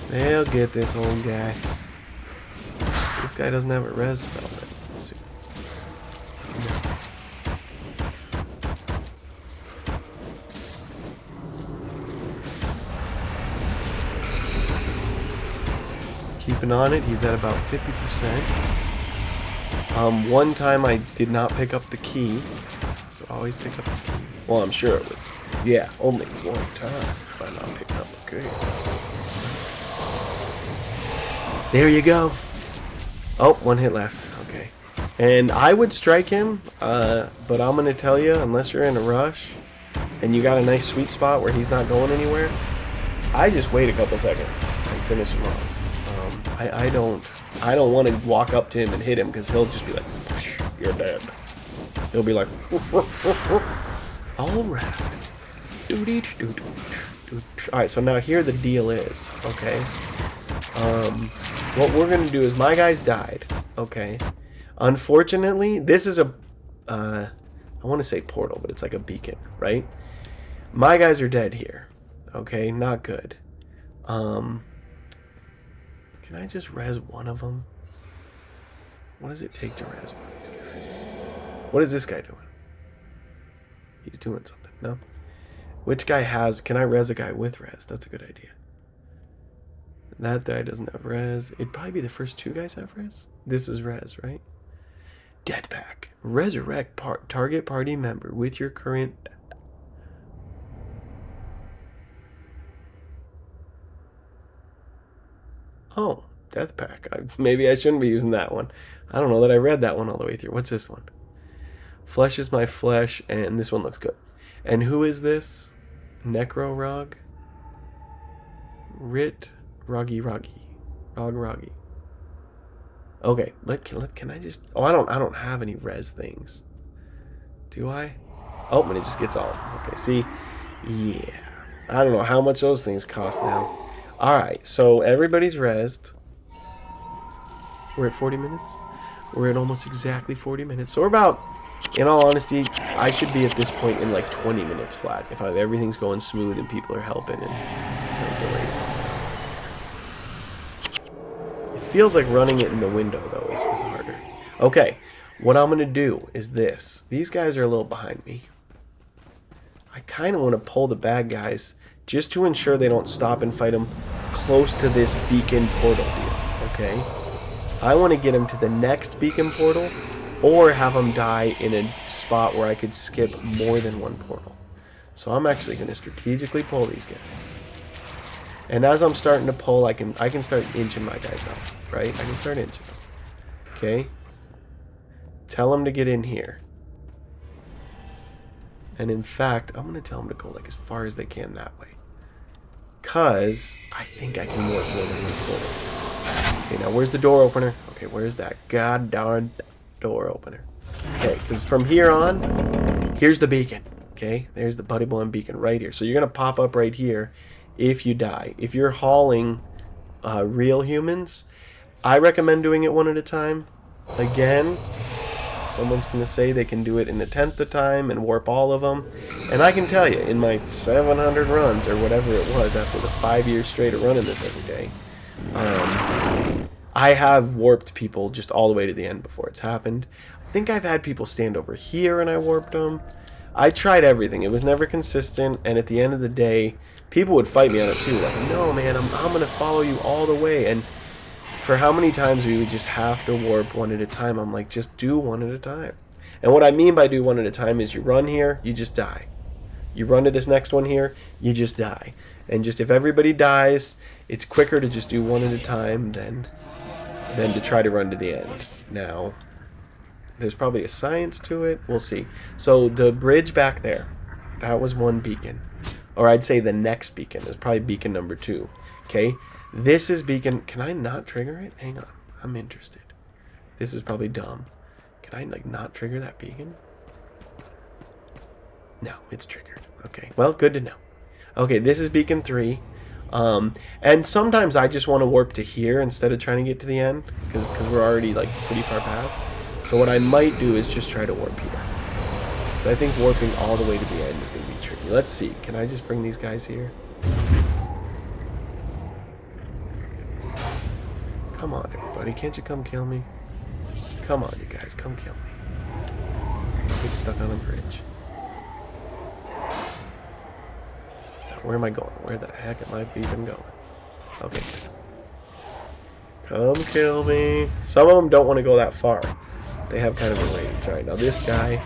They'll get this old guy. So this guy doesn't have a res spell. Let's see. No. Keeping on it, he's at about 50%. One time I did not pick up the key, so always pick up the key. Well, I'm sure it was, yeah, only one time if I not picked up the key. There you go. Oh, 1 hit left. Okay. And I would strike him, but I'm going to tell you, unless you're in a rush and you got a nice sweet spot where he's not going anywhere, I just wait a couple seconds and finish him off. I don't want to walk up to him and hit him because he'll just be like, you're dead. He'll be like, all right. Alright, so now here the deal is, okay? What we're going to do is my guys died, okay? Unfortunately, this is a, I want to say portal, but it's like a beacon, right? My guys are dead here, okay? Not good. Can I just res one of them? What does it take to res one of these guys? What is this guy doing? He's doing something, no? Which guy has... Can I res a guy with res? That's a good idea. That guy doesn't have res. It'd probably be the first 2 guys have res. This is res, right? Death Pack. Resurrect target party member with your current... Oh, Death Pack. Maybe I shouldn't be using that one. I don't know that I read that one all the way through. What's this one? Flesh is my flesh, and this one looks good. And who is this? Necro Rog? Rit Roggy. Okay, can I just... Oh, I don't have any res things. Do I? Oh, and it just gets all... Okay, see? Yeah. I don't know how much those things cost now. Alright, so everybody's rezzed. We're at 40 minutes? We're at almost exactly 40 minutes. So we're about, in all honesty, I should be at this point in like 20 minutes flat. If everything's going smooth and people are helping and no delays and stuff. It feels like running it in the window, though, is harder. Okay, what I'm going to do is this. These guys are a little behind me. I kind of want to pull the bad guys just to ensure they don't stop and fight them close to this beacon portal deal, okay? I want to get them to the next beacon portal or have them die in a spot where I could skip more than one portal. So I'm actually going to strategically pull these guys. And as I'm starting to pull, I can start inching my guys out, right? I can start inching them, okay? Tell them to get in here. And in fact, I'm going to tell them to go like as far as they can that way. Because I think I can work more than one portal. Okay, now where's the door opener? Okay, where's that god darn door opener? Okay, because from here on, here's the beacon. Okay, there's the Buddy Boy beacon right here. So you're going to pop up right here if you die. If you're hauling real humans, I recommend doing it one at a time. Again, someone's going to say they can do it in a 10th the time and warp all of them. And I can tell you, in my 700 runs, or whatever it was, after the 5 years straight of running this every day, I have warped people just all the way to the end before it's happened. I think I've had people stand over here and I warped them. I tried everything. It was never consistent, and at the end of the day, people would fight me on it too. Like, no, man, I'm going to follow you all the way. And for how many times we would just have to warp one at a time, I'm like, just do one at a time. And what I mean by do one at a time is you run here, you just die. You run to this next one here, you just die. And just if everybody dies, it's quicker to just do one at a time than to try to run to the end. Now, there's probably a science to it. We'll see. So the bridge back there, that was one beacon. Or I'd say the next beacon is probably beacon number 2. Okay? This is beacon... Can I not trigger it? Hang on. I'm interested. This is probably dumb. Can I, like, not trigger that beacon? No, it's triggered. Okay. Well, good to know. Okay, this is beacon 3. And sometimes I just want to warp to here instead of trying to get to the end. Because we're already, like, pretty far past. So what I might do is just try to warp here. So I think warping all the way to the end is going to be tricky. Let's see. Can I just bring these guys here? Come on, everybody. Can't you come kill me? Come on, you guys. Come kill me. Get stuck on a bridge. Now, where am I going? Where the heck am I even going? Okay, good. Come kill me. Some of them don't want to go that far. They have kind of a range. Alright, now this guy...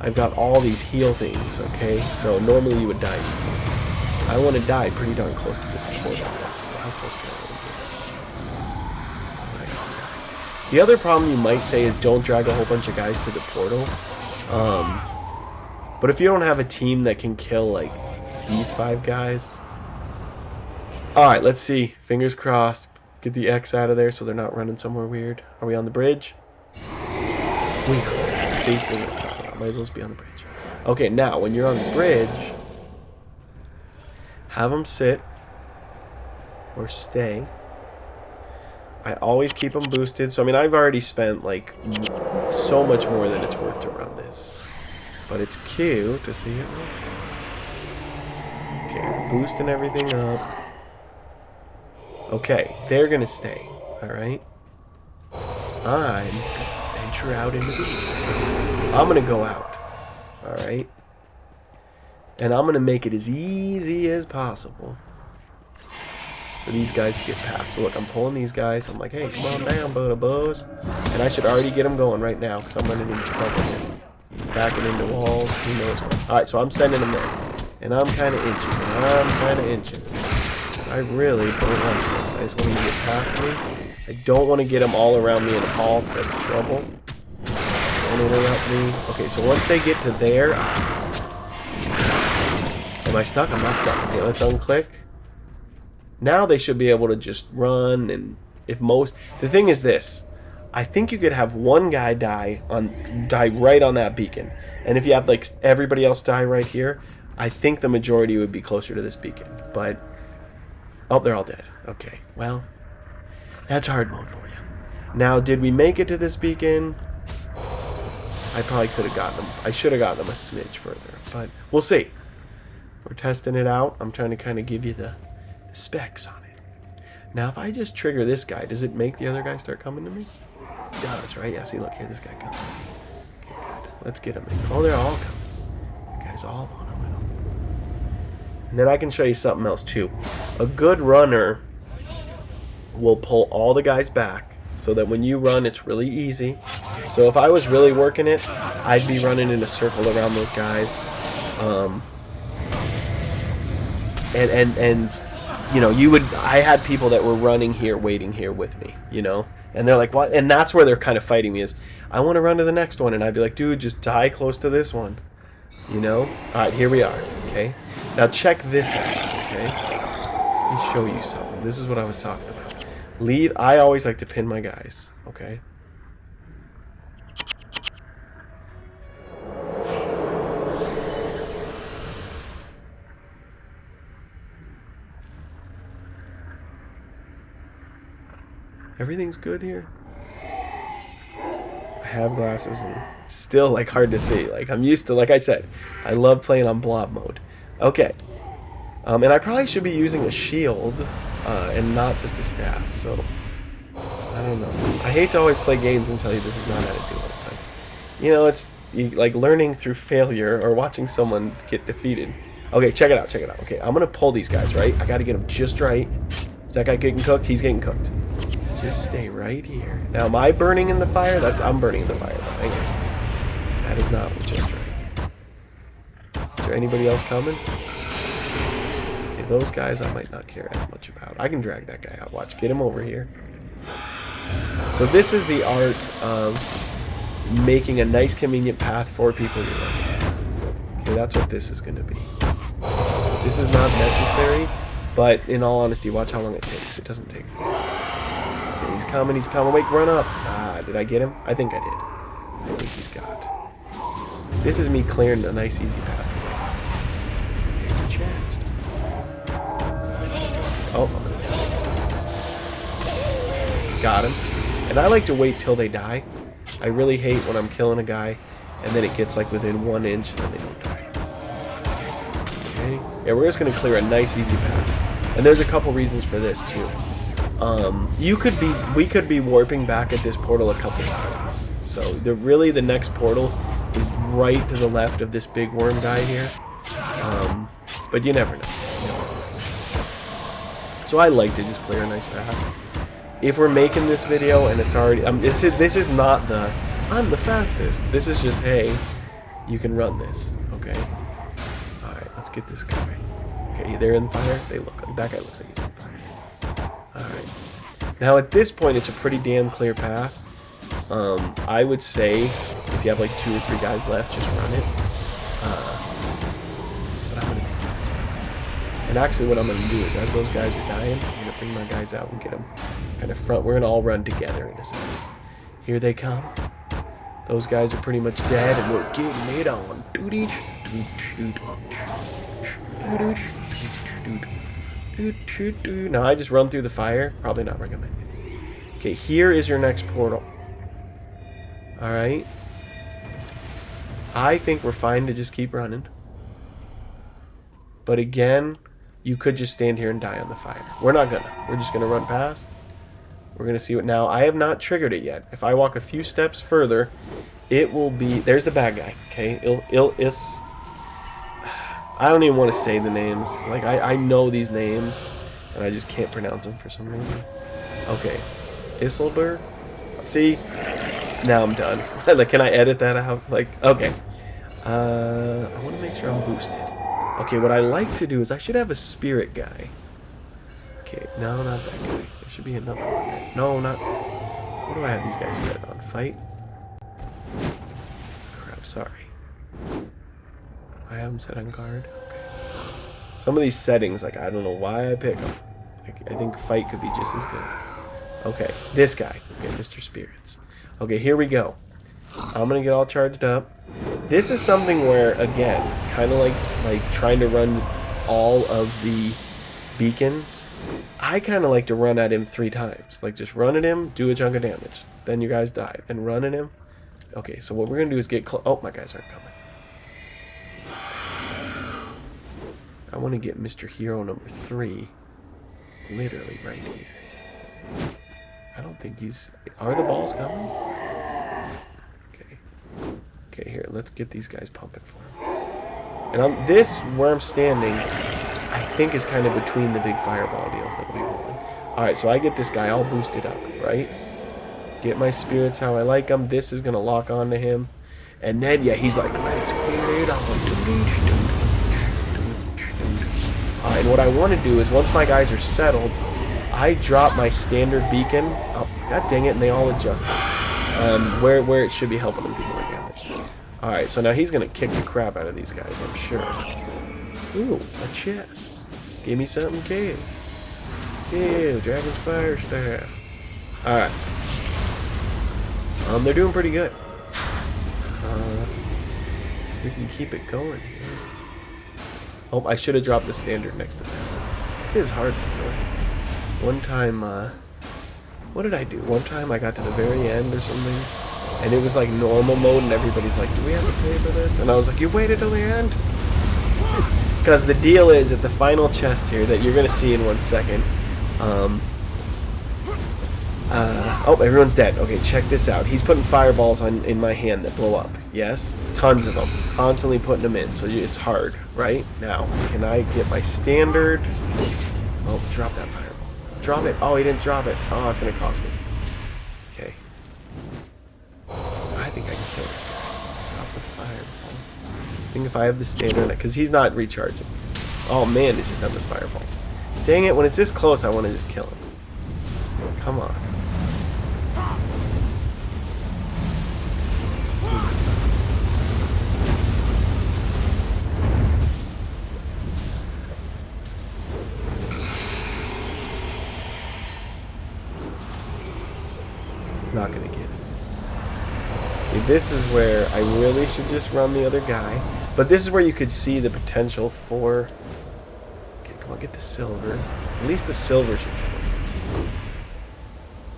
I've got all these heal things, okay? So normally you would die easily. I want to die pretty darn close to this portal. So how close can I get some guys? The other problem you might say is don't drag a whole bunch of guys to the portal. But if you don't have a team that can kill, like, these 5 guys... Alright, let's see. Fingers crossed. Get the X out of there so they're not running somewhere weird. Are we on the bridge? We are. See? Might as well be on the bridge. Okay, now, when you're on the bridge, have them sit or stay. I always keep them boosted. So, I mean, I've already spent, like, so much more than it's worth to run this. But it's cute to see it. Okay, we're boosting everything up. Okay, they're going to stay. Alright? I'm going to venture out into the world. I'm going to go out. Alright? And I'm going to make it as easy as possible for these guys to get past. So look, I'm pulling these guys. I'm like, hey, come on down, buzz. And I should already get them going right now because I'm running into trouble here. Backing into walls. Who knows what. Alright, so I'm sending them in. And I'm kind of inching. Because I really don't like this. I just want them to get past me. I don't want to get them all around me in a hall because that's trouble. Don't interrupt me. Okay, so once they get to there... Am I stuck? I'm not stuck. Okay, let's unclick. Now they should be able to just run, and if most... The thing is this. I think you could have one guy die right on that beacon. And if you have, like, everybody else die right here, I think the majority would be closer to this beacon. But... Oh, they're all dead. Okay, well... That's hard mode for you. Now, did we make it to this beacon? I probably could have gotten them. I should have gotten them a smidge further. But we'll see. We're testing it out. I'm trying to kind of give you the specs on it. Now, if I just trigger this guy, does it make the other guy start coming to me? It does, right? Yeah, see, look, here, this guy comes. Okay, good. Let's get him in. Oh, they're all coming. You guys all want to win them. And then I can show you something else, too. A good runner will pull all the guys back so that when you run, it's really easy. So if I was really working it, I'd be running in a circle around those guys. And you know, I had people that were running here, waiting here with me, you know, and they're like, what? And that's where they're kind of fighting me is, I want to run to the next one. And I'd be like, dude, just die close to this one, you know? All right, here we are. Okay. Now check this out. Okay. Let me show you something. This is what I was talking about. I always like to pin my guys. Okay. Everything's good here. I have glasses and it's still like hard to see. Like I'm used to, like I said, I love playing on blob mode. Okay. And I probably should be using a shield and not just a staff. So I don't know. I hate to always play games and tell you this is not how to do it. But, you know, it's like learning through failure or watching someone get defeated. Okay, check it out. Check it out. Okay, I'm gonna pull these guys, right? I gotta get them just right. Is that guy getting cooked? He's getting cooked. Just stay right here. Now, am I burning in the fire? I'm burning in the fire, though. Hang on. That is not just right. Is there anybody else coming? Okay, those guys I might not care as much about. I can drag that guy out. Watch, get him over here. So this is the art of making a nice convenient path for people you're running. Okay, that's what this is going to be. This is not necessary, but in all honesty, watch how long it takes. It doesn't take long. Okay, he's coming, he's coming. Wait, run up. Ah, did I get him? I think I did. I think he's got. This is me clearing a nice easy path for my guys. Here's a chest. Oh, I'm gonna got him. And I like to wait till they die. I really hate when I'm killing a guy and then it gets like within 1 inch and then they don't die. Okay. Yeah, we're just gonna clear a nice easy path. And there's a couple reasons for this too. We could be warping back at this portal a couple times. So the next portal is right to the left of this big worm guy here. But you never know. So I like to just clear a nice path. If we're making this video and it's already, this is not the, I'm the fastest. This is just, hey, you can run this, okay? All right, let's get this guy. Okay, they're in fire. They look like that guy looks like he's in fire. All right. Now at this point, it's a pretty damn clear path. I would say if you have like 2 or 3 guys left, just run it. But I'm gonna make guys. And actually, what I'm gonna do is, as those guys are dying, I'm gonna bring my guys out and get them. Kind of front, we're gonna all run together in a sense. Here they come. Those guys are pretty much dead, and we're getting it on. Now I just run through the fire. Probably not recommended. Okay, here is your next portal. All right. I think we're fine to just keep running. But again, you could just stand here and die on the fire. We're not gonna. We're just gonna run past. We're going to see what now. I have not triggered it yet. If I walk a few steps further, it will be... There's the bad guy, okay? I don't even want to say the names. Like, I know these names, and I just can't pronounce them for some reason. Okay. Isildur? See? Now I'm done. Like, can I edit that out? Like, okay. I want to make sure I'm boosted. Okay, what I like to do is I should have a spirit guy. Okay, no, not that guy. There should be another one there. No, not... What do I have these guys set on? Fight? Crap, sorry. I have them set on guard? Okay. Some of these settings, like, I don't know why I pick them. Like, I think fight could be just as good. Okay, this guy. Okay, Mr. Spirits. Okay, here we go. I'm gonna get all charged up. This is something where, again, kind of like trying to run all of the beacons. I kind of like to run at him 3 times. Like, just run at him, do a chunk of damage. Then you guys die. Then run at him. Okay, so what we're going to do is get close. Oh, my guys aren't coming. I want to get Mr. Hero number 3 literally right here. I don't think he's... Are the balls coming? Okay. Okay, here, let's get these guys pumping for him. And where I'm standing, I think is kind of between the big fireball deals that we rolling. Alright, so I get this guy all boosted up, right? Get my spirits how I like them. This is going to lock onto him. And then, yeah, he's like, let's get it on. Alright, and what I want to do is, once my guys are settled, I drop my standard beacon. Oh, god dang it, and they all adjusted. Where it should be helping them do more damage. Alright, so now he's going to kick the crap out of these guys, I'm sure. Ooh, a chest. Give me something good. Yeah, Dragon's Fire Staff. Alright. They're doing pretty good. We can keep it going here. Oh, I should have dropped the standard next to that. This is hard. One time, what did I do? One time I got to the very end or something, and it was like normal mode, and everybody's like, do we have to pay for this? And I was like, you waited till the end? Because the deal is, at the final chest here, that you're going to see in 1 second, oh, everyone's dead. Okay, check this out. He's putting fireballs in my hand that blow up. Yes? Tons of them. Constantly putting them in, so it's hard, right? Now, can I get my standard? Oh, drop that fireball. Drop it. Oh, he didn't drop it. Oh, it's going to cost me. Okay. I think I can kill this guy. Drop the I think if I have the standard, because he's not recharging. Oh man, he's just on his fireballs. Dang it, when it's this close, I want to just kill him. Come on. Not gonna get it. Okay, this is where I really should just run the other guy. But this is where you could see the potential for... Okay, come on, get the silver. At least the silver should kill him.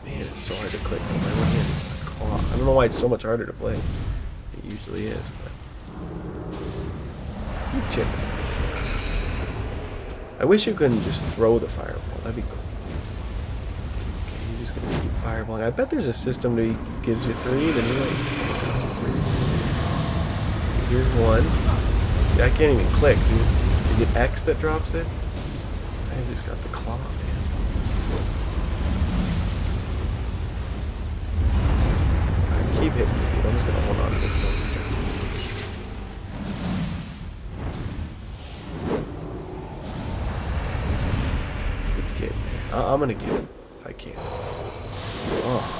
Man, it's so hard to click on my right hand. It's a claw. I don't know why it's so much harder to play. It usually is, but... He's chipping. I wish you couldn't just throw the fireball. That'd be cool. Okay, he's just gonna keep fireballing. I bet there's a system that gives you 3, then he likes 3. Okay, here's 1. See, I can't even click, dude. Is it X that drops it? I just got the claw, man. Alright, keep hitting me, dude. I'm just gonna hold on to this building. It's getting there. I'm gonna get him if I can. Oh.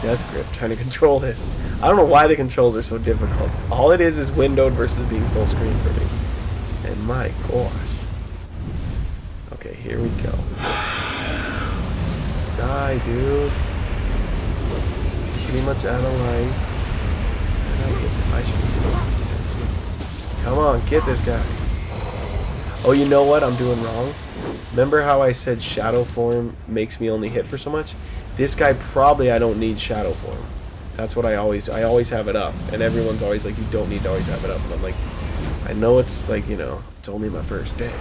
Death grip, trying to control this. I don't know why the controls are so difficult. All it is windowed versus being full screen for me. And my gosh. Okay, here we go. Die, dude. Pretty much out of life. I should be. Come on, get this guy. Oh, you know what I'm doing wrong? Remember how I said shadow form makes me only hit for so much? This guy probably I don't need shadow form. That's what I always have it up. And everyone's always like, you don't need to always have it up. And I'm like, I know it's like, you know, it's only my first day.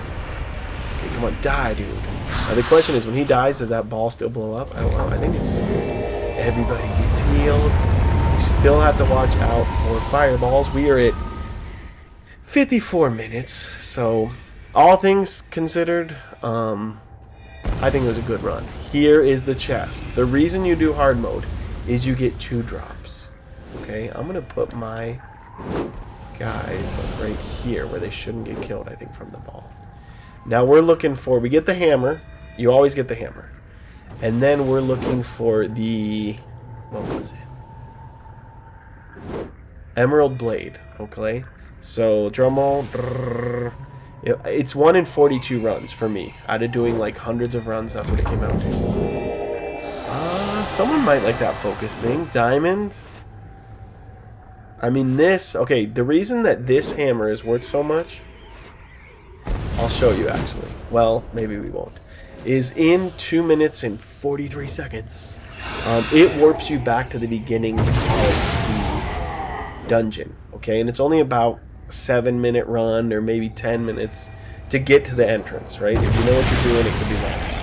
Okay, come on, die, dude. Now the question is, when he dies, does that ball still blow up? I don't know. I think it's... Everybody gets healed. You still have to watch out for fireballs. We are at 54 minutes. So, all things considered, I think it was a good run. Here is the chest. The reason you do hard mode is you get 2 drops. Okay, I'm gonna put my guys like right here where they shouldn't get killed, I think, from the ball. Now we're looking for, we get the hammer. You always get the hammer. And then we're looking for the, what was it? Emerald blade, okay? So, drumroll. It's 1 in 42 runs for me. Out of doing like hundreds of runs, that's what it came out to. Someone might like that focus thing. Diamond. I mean, this... Okay, the reason that this hammer is worth so much... I'll show you, actually. Well, maybe we won't. Is in 2 minutes and 43 seconds. It warps you back to the beginning of the dungeon. Okay, and it's only about 7-minute run or maybe 10 minutes to get to the entrance, right? If you know what you're doing, it could be less.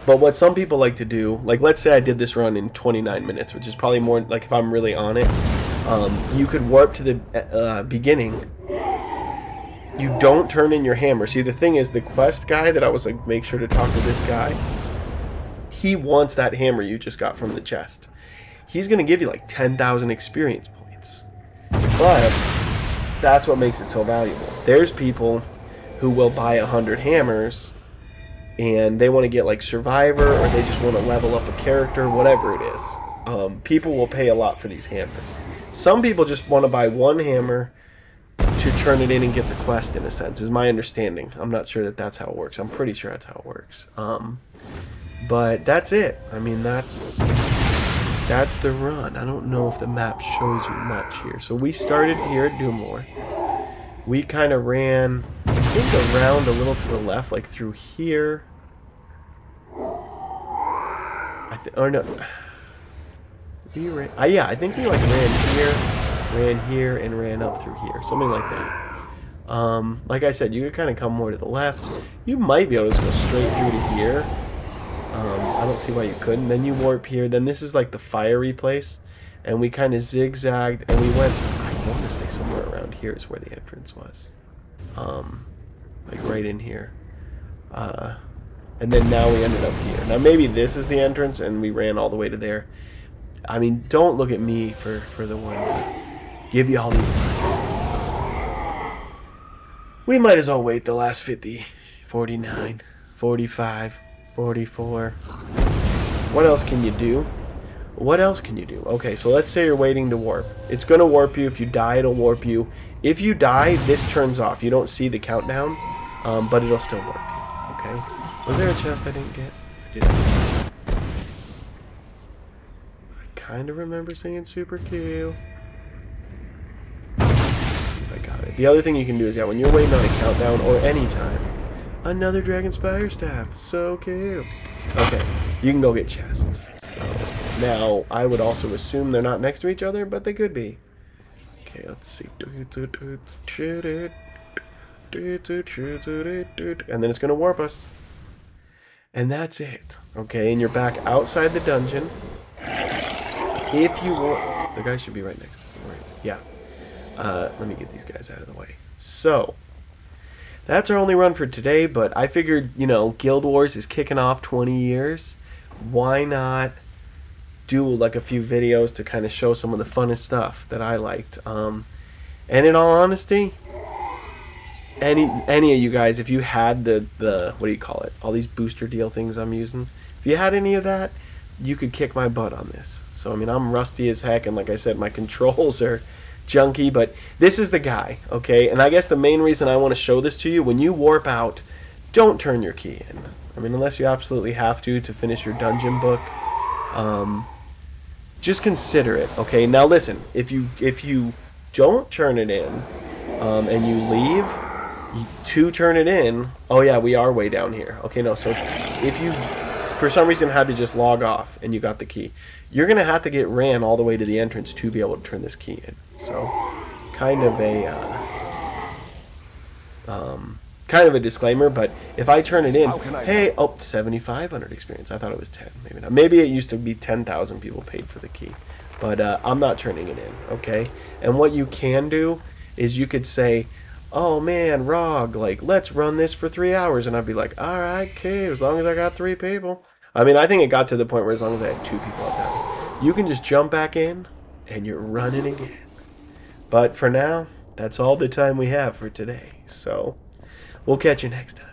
But what some people like to do, like let's say I did this run in 29 minutes, which is probably more like if I'm really on it, you could warp to the beginning. You don't turn in your hammer. See, the thing is, the quest guy that I was like, make sure to talk to this guy, he wants that hammer you just got from the chest. He's going to give you like 10,000 experience points. But that's what makes it so valuable. There's people who will buy 100 hammers and they want to get like Survivor, or they just want to level up a character, whatever it is. People will pay a lot for these hammers. Some people just want to buy 1 hammer to turn it in and get the quest, in a sense, is my understanding. I'm not sure that that's how it works. I'm pretty sure that's how it works. But that's it. I mean, that's the run. I don't know if the map shows you much here. So we started here at Doomlore. We kind of ran, I think, around a little to the left, like through here. Or no. We ran, yeah, I think we like ran here, and ran up through here. Something like that. Like I said, you could kind of come more to the left. You might be able to just go straight through to here. I don't see why you couldn't. Then you warp here. Then this is like the fiery place. And we kind of zigzagged. And we went, I want to say somewhere around here is where the entrance was. Like right in here. And then now we ended up here. Now maybe this is the entrance and we ran all the way to there. I mean, don't look at me for the one to give you all the advice. We might as well wait the last 50, 49, 45, 44. What else can you do? What else can you do? Okay, so let's say you're waiting to warp. It's going to warp you. If you die, it'll warp you. If you die, this turns off. You don't see the countdown, but it'll still warp you. Okay? Was there a chest I didn't get? I did. I kind of remember saying super kill. Let's see if I got it. The other thing you can do is, yeah, when you're waiting on a countdown or any time, another Dragon Spire Staff. So cute. Okay, you can go get chests. So now I would also assume they're not next to each other, but they could be. Okay, let's see. And then it's gonna warp us. And that's it. Okay, and you're back outside the dungeon. If you want, the guy should be right next to me. Where is he? Yeah. Let me get these guys out of the way. So that's our only run for today, but I figured, you know, Guild Wars is kicking off 20 years. Why not do like a few videos to kind of show some of the funnest stuff that I liked? And in all honesty, any of you guys, if you had the what do you call it? All these booster deal things I'm using. If you had any of that, you could kick my butt on this. So I mean, I'm rusty as heck, and like I said, my controls are junky, but this is the guy, okay? And I guess the main reason I want to show this to you, when you warp out, don't turn your key in. I mean, unless you absolutely have to finish your dungeon book, just consider it, okay? Now listen, if you don't turn it in, and you leave to turn it in, oh yeah, we are way down here. Okay, no, so if you for some reason had to just log off and you got the key, you're gonna have to get ran all the way to the entrance to be able to turn this key in. So kind of a disclaimer, but if I turn it in, hey, oh, 7,500 experience. I thought it was 10, maybe not. Maybe it used to be 10,000 people paid for the key, but I'm not turning it in, okay? And what you can do is you could say, oh man, Rog, like, let's run this for 3 hours, and I'd be like, all right, okay, as long as I got 3 people. I mean, I think it got to the point where as long as I had 2 people, I was happy. You can just jump back in, and you're running again. But for now, that's all the time we have for today. So we'll catch you next time.